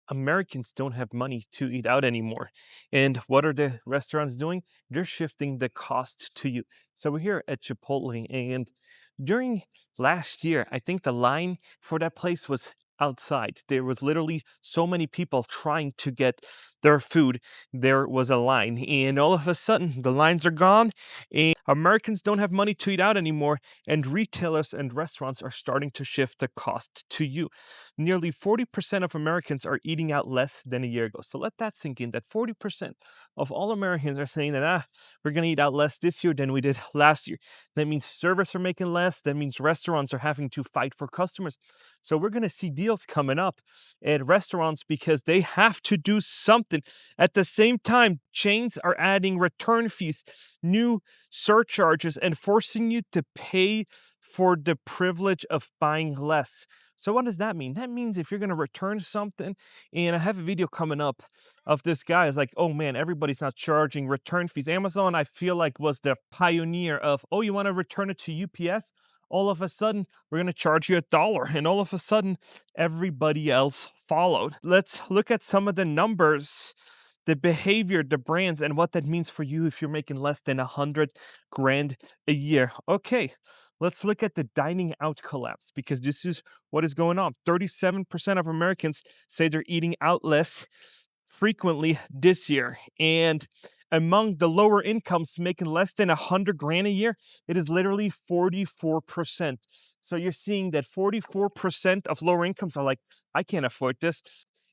Americans don't have money to eat out anymore. And what are the restaurants doing? They're shifting the cost to you. So we're here at Chipotle, and during last year, I think the line for that place was outside. There was literally so many people trying to get their food. There was a line, and all of a sudden, the lines are gone, and Americans don't have money to eat out anymore, and retailers and restaurants are starting to shift the cost to you. Nearly 40% of Americans are eating out less than a year ago. So let that sink in, that 40% of all Americans are saying that, we're going to eat out less this year than we did last year. That means servers are making less. That means restaurants are having to fight for customers. So we're going to see deals coming up at restaurants because they have to do something. At the same time, chains are adding return fees, new surcharges, and forcing you to pay for the privilege of buying less. So what does that mean? That means if you're going to return something, and I have a video coming up of this guy is like, oh man, everybody's not charging return fees. Amazon, I feel like, was the pioneer of, oh, you want to return it to UPS? All of a sudden, we're going to charge you $1. And all of a sudden, everybody else followed. Let's look at some of the numbers, the behavior, the brands, and what that means for you if you're making less than 100 grand a year. Okay, let's look at the dining out collapse because this is what is going on. 37% of Americans say they're eating out less frequently this year. And among the lower incomes making less than 100 grand a year, it is literally 44%. So you're seeing that 44% of lower incomes are like, I can't afford this.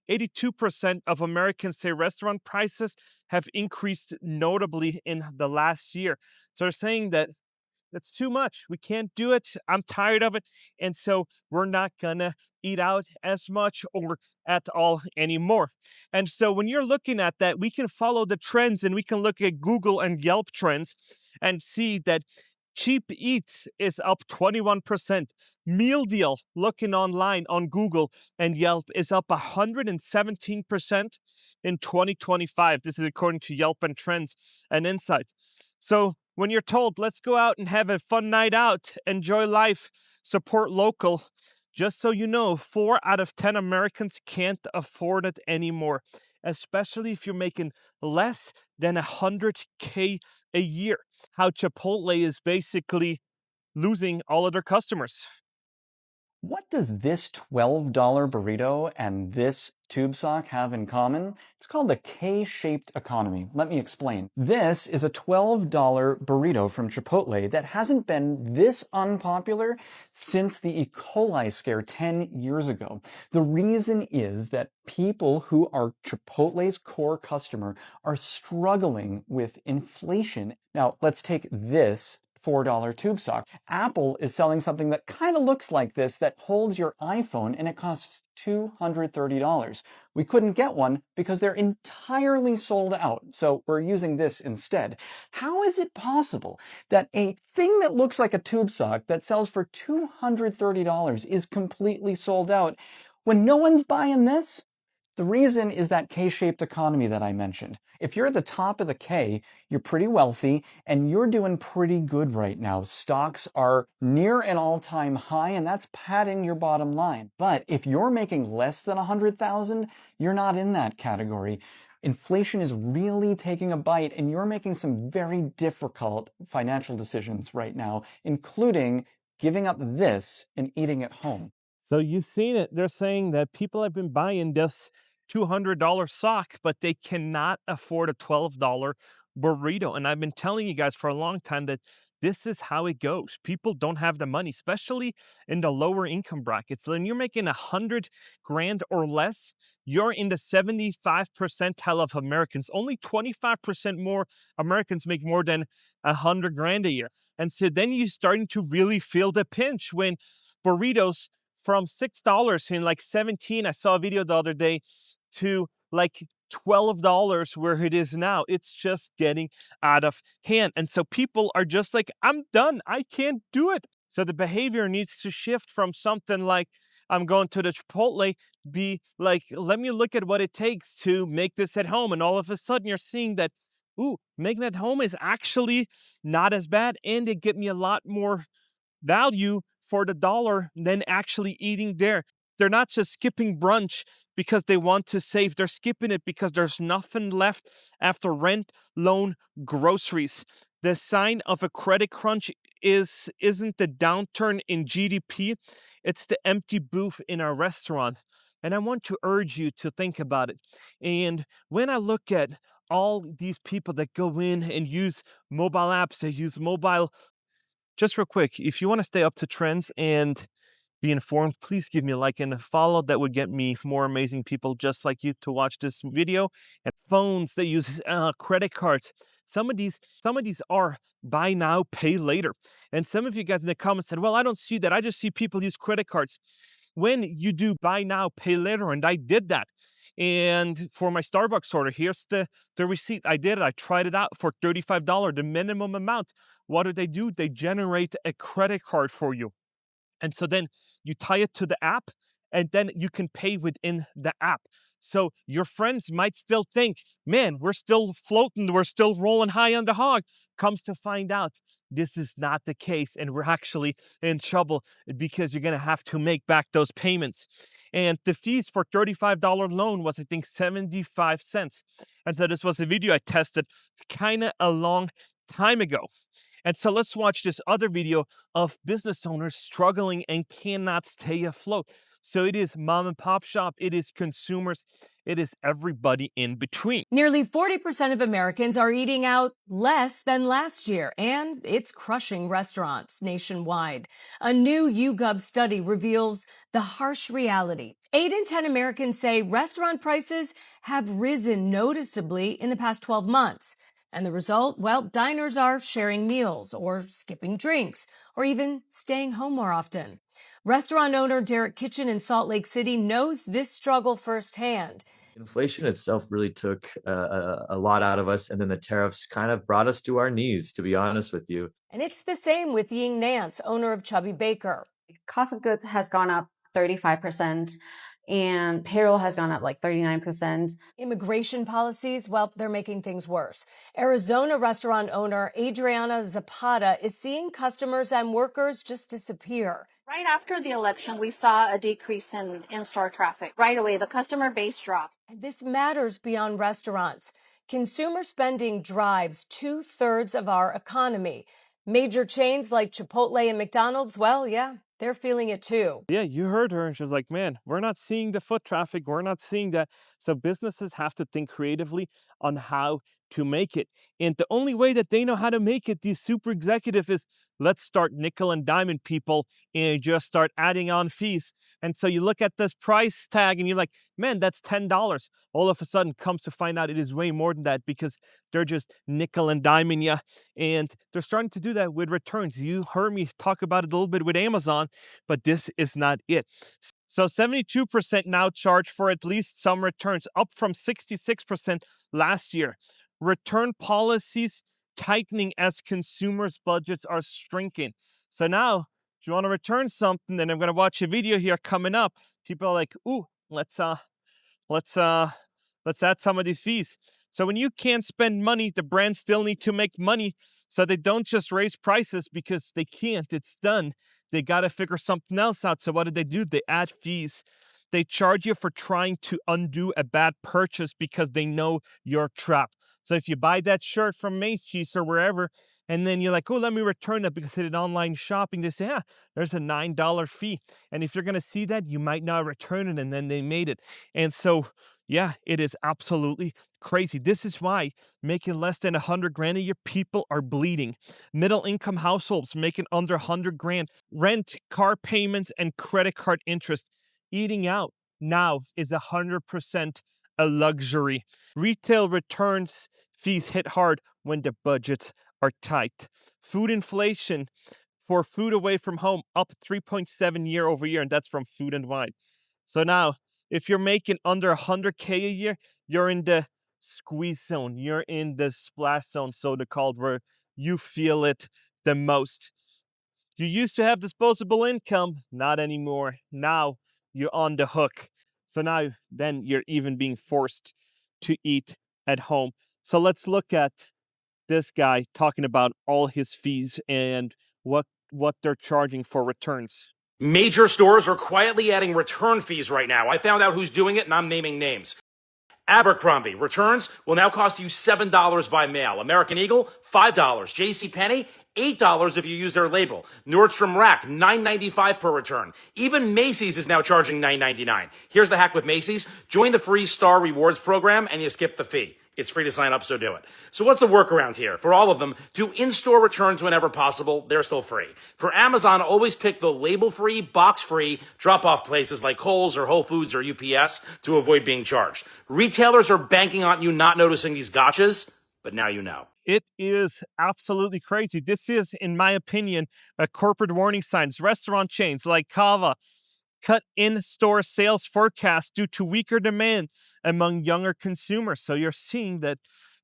82% of Americans say restaurant prices have increased notably in the last year. So they're saying that that's too much. We can't do it. I'm tired of it. And so we're not going to eat out as much or at all anymore. And so when you're looking at that, we can follow the trends and we can look at Google and Yelp trends and see that cheap eats is up 21%. Meal deal looking online on Google and Yelp is up 117% in 2025. This is according to Yelp and Trends and Insights. So when you're told, let's go out and have a fun night out, enjoy life, support local, just so you know, 4 out of 10 Americans can't afford it anymore, especially if you're making less than 100K a year. How Chipotle is basically losing all of their customers. What does this $12 burrito and this tube sock have in common? It's called the K-shaped economy. Let me explain. This is a $12 burrito from Chipotle that hasn't been this unpopular since the E. coli scare 10 years ago. The reason is that people who are Chipotle's core customer are struggling with inflation. Now, let's take this $4 tube sock. Apple is selling something that kind of looks like this that holds your iPhone, and it costs $230. We couldn't get one because they're entirely sold out, so we're using this instead. How is it possible that a thing that looks like a tube sock that sells for $230 is completely sold out when no one's buying this? The reason is that K-shaped economy that I mentioned. If you're at the top of the K, you're pretty wealthy and you're doing pretty good right now. Stocks are near an all-time high and that's padding your bottom line. But if you're making less than 100,000, you're not in that category. Inflation is really taking a bite and you're making some very difficult financial decisions right now, including giving up this and eating at home. So you've seen it. They're saying that people have been buying this $200 sock, but they cannot afford a $12 burrito. And I've been telling you guys for a long time that this is how it goes. People don't have the money, especially in the lower income brackets. When you're making 100 grand or less, you're in the 75 percentile of Americans. Only 25% more Americans make more than 100 grand a year. And so then you're starting to really feel the pinch when burritos from $6 in like 17, I saw a video the other day, to like $12 where it is now. It's just getting out of hand. And so people are just like, I'm done. I can't do it. So the behavior needs to shift from something like, I'm going to the Chipotle, be like, let me look at what it takes to make this at home. And all of a sudden you're seeing that, ooh, making it at home is actually not as bad. And it get me a lot more value for the dollar than actually eating there. They're not just skipping brunch because they want to save. They're skipping it because there's nothing left after rent, loan, groceries. The sign of a credit crunch isn't the downturn in GDP, it's the empty booth in our restaurant. And I want to urge you to think about it. And when I look at all these people that go in and use mobile apps, they use mobile. Just real quick, if you want to stay up to trends and be informed, please give me a like and a follow. That would get me more amazing people just like you to watch this video. And phones that use credit cards. Some of these are buy now, pay later. And some of you guys in the comments said, "Well, I don't see that. I just see people use credit cards." When you do buy now, pay later, and I did that. And for my Starbucks order, here's the receipt. I did it. I tried it out for $35, the minimum amount. What do? They generate a credit card for you. And so then you tie it to the app and then you can pay within the app. So your friends might still think, man, we're still floating, we're still rolling high on the hog. Comes to find out, this is not the case. And we're actually in trouble because you're going to have to make back those payments. And the fees for $35 loan was, I think, 75 cents. And so this was a video I tested kind of a long time ago. And so let's watch this other video of business owners struggling and cannot stay afloat. So it is mom and pop shop, it is consumers, it is everybody in between. Nearly 40% of Americans are eating out less than last year, and it's crushing restaurants nationwide. A new YouGov study reveals the harsh reality. 8 in 10 Americans say restaurant prices have risen noticeably in the past 12 months. And the result? Well, diners are sharing meals or skipping drinks or even staying home more often. Restaurant owner Derek Kitchen in Salt Lake City knows this struggle firsthand. Inflation itself really took a lot out of us, and then the tariffs kind of brought us to our knees, to be honest with you. And it's the same with Ying Nance, owner of Chubby Baker. Cost of goods has gone up 35%, and payroll has gone up like 39%. Immigration policies, well, they're making things worse. Arizona restaurant owner Adriana Zapata is seeing customers and workers just disappear. Right after the election, we saw a decrease in in-store traffic. Right away, the customer base dropped. And this matters beyond restaurants. Consumer spending drives 2/3 of our economy. Major chains like Chipotle and McDonald's, well, yeah, they're feeling it too. Yeah, you heard her, and she was like, man, we're not seeing the foot traffic. We're not seeing that. So businesses have to think creatively on how to make it. And the only way that they know how to make it, these super executive, is let's start nickel and diamond people and just start adding on fees. And so you look at this price tag and you're like, man, that's $10. All of a sudden comes to find out it is way more than that because they're just nickel and diming you. And they're starting to do that with returns. You heard me talk about it a little bit with Amazon, but this is not it. So 72% now charge for at least some returns, up from 66% last year. Return policies tightening as consumers' budgets are shrinking. So now, if you want to return something, then I'm going to watch a video here coming up. People are like, ooh, let's add some of these fees. So when you can't spend money, the brands still need to make money. So they don't just raise prices because they can't. It's done. They got to figure something else out. So what do? They add fees. They charge you for trying to undo a bad purchase because they know you're trapped. So if you buy that shirt from Macy's or wherever, and then you're like, oh, let me return it because I did online shopping, they say, there's a $9 fee. And if you're going to see that, you might not return it. And then they made it. And so, yeah, it is absolutely crazy. This is why making less than 100 grand a year, people are bleeding. Middle income households making under 100 grand, rent, car payments, and credit card interest. Eating out now is 100% a luxury. Retail returns fees hit hard when the budgets are tight. Food inflation for food away from home up 3.7 year over year, and that's from Food and Wine. So now, if you're making under 100K a year, you're in the squeeze zone. You're in the splash zone, so to called, where you feel it the most. You used to have disposable income, not anymore. Now you're on the hook. So now then you're even being forced to eat at home. So let's look at this guy talking about all his fees and what they're charging for returns. Major stores are quietly adding return fees right now. I found out who's doing it, and I'm naming names. Abercrombie returns will now cost you $7 by mail. American Eagle, $5. JCPenney, $8 if you use their label. Nordstrom Rack, $9.95 per return. Even Macy's is now charging $9.99. Here's the hack with Macy's. Join the free Star Rewards program and you skip the fee. It's free to sign up, so do it. So what's the workaround here? For all of them, do in-store returns whenever possible. They're still free. For Amazon, always pick the label-free, box-free drop-off places like Kohl's or Whole Foods or UPS to avoid being charged. Retailers are banking on you not noticing these gotchas, but now you know. It is absolutely crazy. This is, in my opinion, a corporate warning signs. Restaurant chains like Cava cut in-store sales forecasts due to weaker demand among younger consumers. So you're seeing that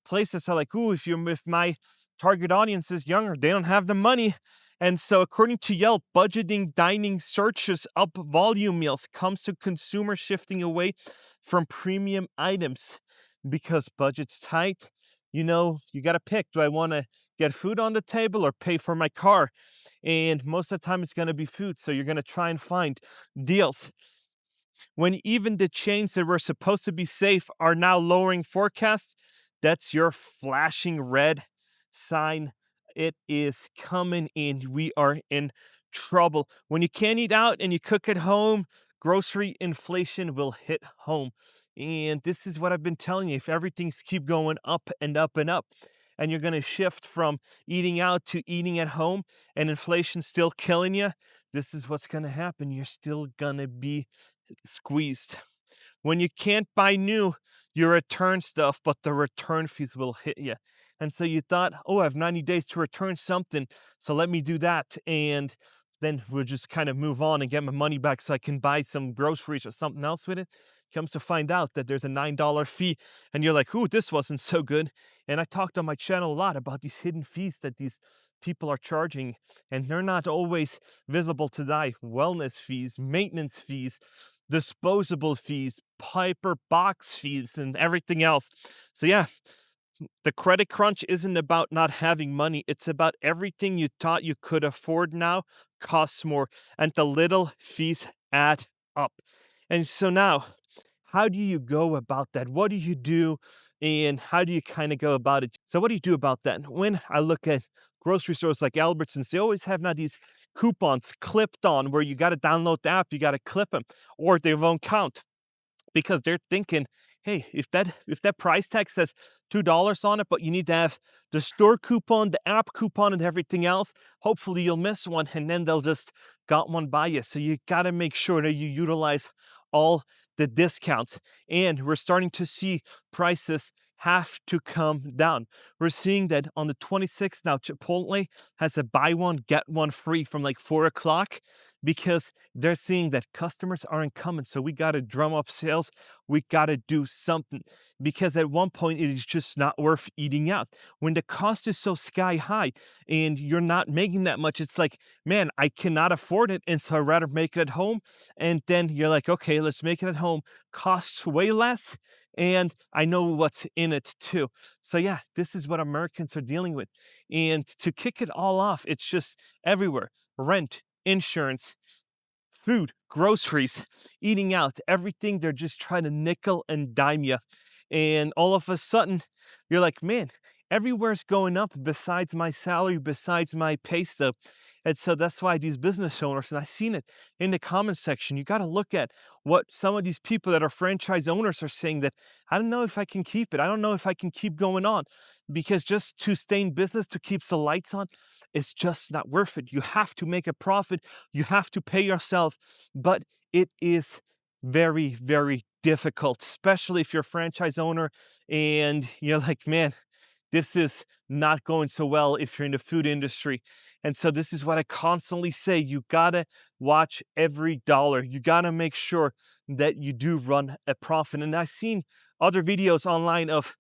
places are like, "Ooh, if my target audience is younger, they don't have the money." And so according to Yelp, budgeting dining searches up volume meals comes to consumer shifting away from premium items because budget's tight. You know, you got to pick. Do I want to get food on the table or pay for my car? And most of the time it's going to be food. So you're going to try and find deals. When even the chains that were supposed to be safe are now lowering forecasts, that's your flashing red sign. It is coming in. We are in trouble. When you can't eat out and you cook at home, grocery inflation will hit home. And this is what I've been telling you. If everything's keep going up and up and up, and you're going to shift from eating out to eating at home, and inflation's still killing you, this is what's going to happen. You're still going to be squeezed. When you can't buy new, you return stuff, but the return fees will hit you. And so you thought, oh, I have 90 days to return something, so let me do that. And then we'll just kind of move on and get my money back so I can buy some groceries or something else with it. Comes to find out that there's a $9 fee, and you're like, ooh, this wasn't so good. And I talked on my channel a lot about these hidden fees that these people are charging, and they're not always visible to the eye. Wellness fees, maintenance fees, disposable fees, Piper box fees, and everything else. So yeah, the credit crunch isn't about not having money. It's about everything you thought you could afford now costs more, and the little fees add up. And so now, how do you go about that? What do you do? And how do you kind of go about it? So what do you do about that? When I look at grocery stores like Albertsons, they always have now these coupons clipped on where you got to download the app, you got to clip them, or they won't count because they're thinking, hey, if that price tag says $2 on it, but you need to have the store coupon, the app coupon, and everything else, hopefully you'll miss one, and then they'll just got one by you. So you got to make sure that you utilize all the discounts. And we're starting to see prices have to come down. We're seeing that on the 26th now, Chipotle has a buy one, get one free from like 4 o'clock because they're seeing that customers aren't coming. So we got to drum up sales. We got to do something because at one point it is just not worth eating out. When the cost is so sky high and you're not making that much, it's like, man, I cannot afford it. And so I'd rather make it at home. And then you're like, okay, let's make it at home. Costs way less. And I know what's in it too. So yeah, this is what Americans are dealing with. And to kick it all off, it's just everywhere. Rent, insurance, food, groceries, eating out, everything. They're just trying to nickel and dime you. And all of a sudden, you're like, man, everywhere's going up besides my salary, besides my pay stub. And so that's why these business owners, and I've seen it in the comments section, you got to look at what some of these people that are franchise owners are saying that I don't know if I can keep it. I don't know if I can keep going on because just to stay in business, to keep the lights on, it's just not worth it. You have to make a profit. You have to pay yourself, but it is very, very difficult, especially if you're a franchise owner and you're like, man, this is not going so well if you're in the food industry. And so this is what I constantly say. You gotta watch every dollar. You gotta make sure that you do run a profit. And I've seen other videos online of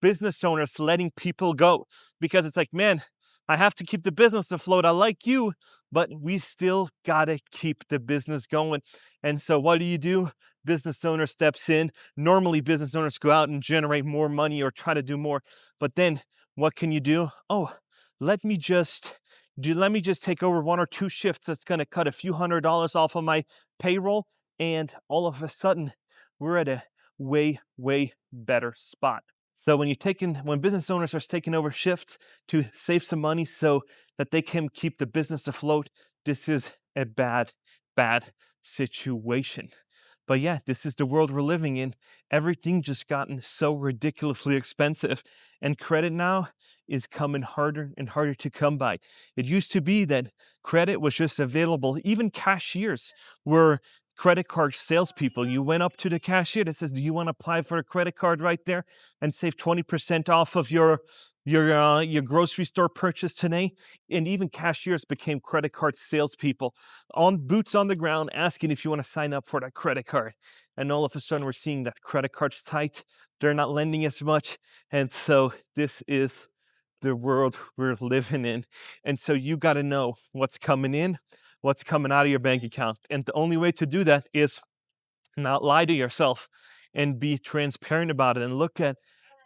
business owners letting people go because it's like, man, I have to keep the business afloat. I like you, but we still gotta keep the business going. And so what do? Business owner steps in. Normally business owners go out and generate more money or try to do more. But then what can you do? Oh, let me just let me just take over 1 or 2 shifts that's going to cut a few $100s off of my payroll, and all of a sudden we're at a way better spot. So when business owners are taking over shifts to save some money so that they can keep the business afloat, this is a bad situation. But yeah, this is the world we're living in. Everything just gotten so ridiculously expensive, and credit now is coming harder and harder to come by. It used to be that credit was just available. Even cashiers were credit card salespeople. You went up to the cashier that says, "Do you want to apply for a credit card right there and save 20% off of your grocery store purchase today?" And even cashiers became credit card salespeople, on boots on the ground, asking if you want to sign up for that credit card. And all of a sudden, we're seeing that credit card's tight. They're not lending as much, and so this is the world we're living in. And so you got to know what's coming in, what's coming out of your bank account. And the only way to do that is not lie to yourself and be transparent about it and look at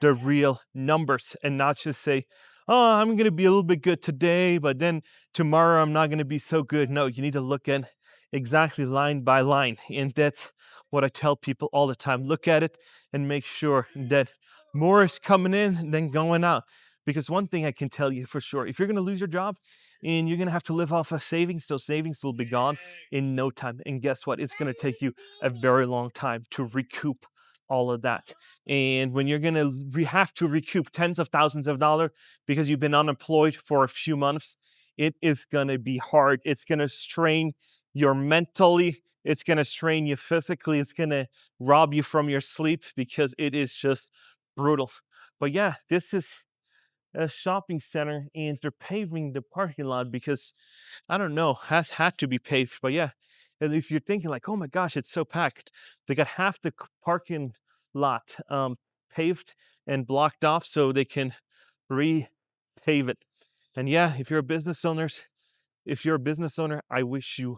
the real numbers and not just say, "Oh, I'm going to be a little bit good today, but then tomorrow I'm not going to be so good." No, you need to look at exactly line by line. And that's what I tell people all the time. Look at it and make sure that more is coming in than going out. Because one thing I can tell you for sure, if you're going to lose your job and you're going to have to live off of savings, those savings will be gone in no time. And guess what? It's going to take you a very long time to recoup all of that. And when you're going to have to recoup tens of thousands of dollars because you've been unemployed for a few months, it is going to be hard. It's going to strain you mentally. It's going to strain you physically. It's going to rob you from your sleep because it is just brutal. But yeah, this is a shopping center and they're paving the parking lot because I don't know, has had to be paved. But yeah, and if you're thinking like, "Oh my gosh, it's so packed," they got half the parking lot paved and blocked off so they can repave it. And yeah, if you're a business owner, I wish you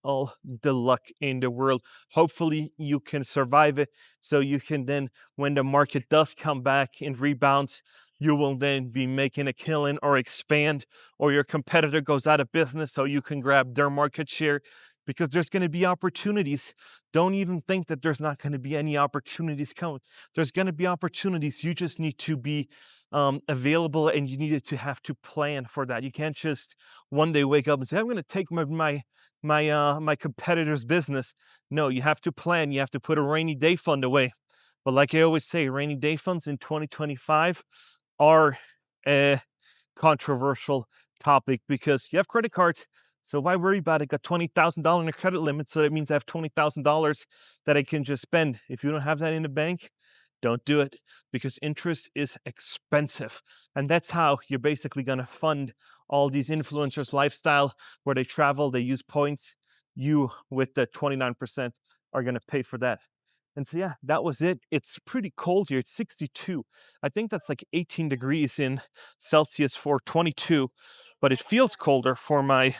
all the luck in the world. Hopefully you can survive it so you can then, when the market does come back and rebounds, you will then be making a killing or expand, or your competitor goes out of business so you can grab their market share, because there's going to be opportunities. Don't even think that there's not going to be any opportunities coming. There's going to be opportunities. You just need to be available, and you needed to have to plan for that. You can't just one day wake up and say, "I'm going to take my competitor's business." No, you have to plan. You have to put a rainy day fund away. But like I always say, rainy day funds in 2025 are a controversial topic because you have credit cards. So why worry about it? Got $20,000 in a credit limit, so that means I have $20,000 that I can just spend. If you don't have that in the bank, don't do it, because interest is expensive. And that's how you're basically going to fund all these influencers' lifestyle, where they travel, they use points. You, with the 29%, are going to pay for that. And so, yeah, that was it. It's pretty cold here. It's 62. I think that's like 18 degrees in Celsius for 22, but it feels colder for my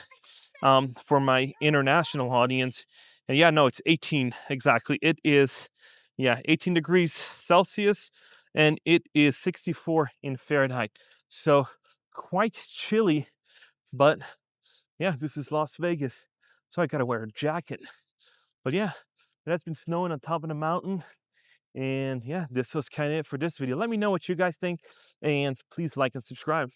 international audience. And yeah, no, it's 18 exactly. It is, yeah, 18 degrees Celsius, and it is 64 in Fahrenheit. So quite chilly, but yeah, this is Las Vegas, so I gotta wear a jacket. But yeah, it has been snowing on top of the mountain. And yeah, this was kind of it for this video. Let me know what you guys think, and please like and subscribe.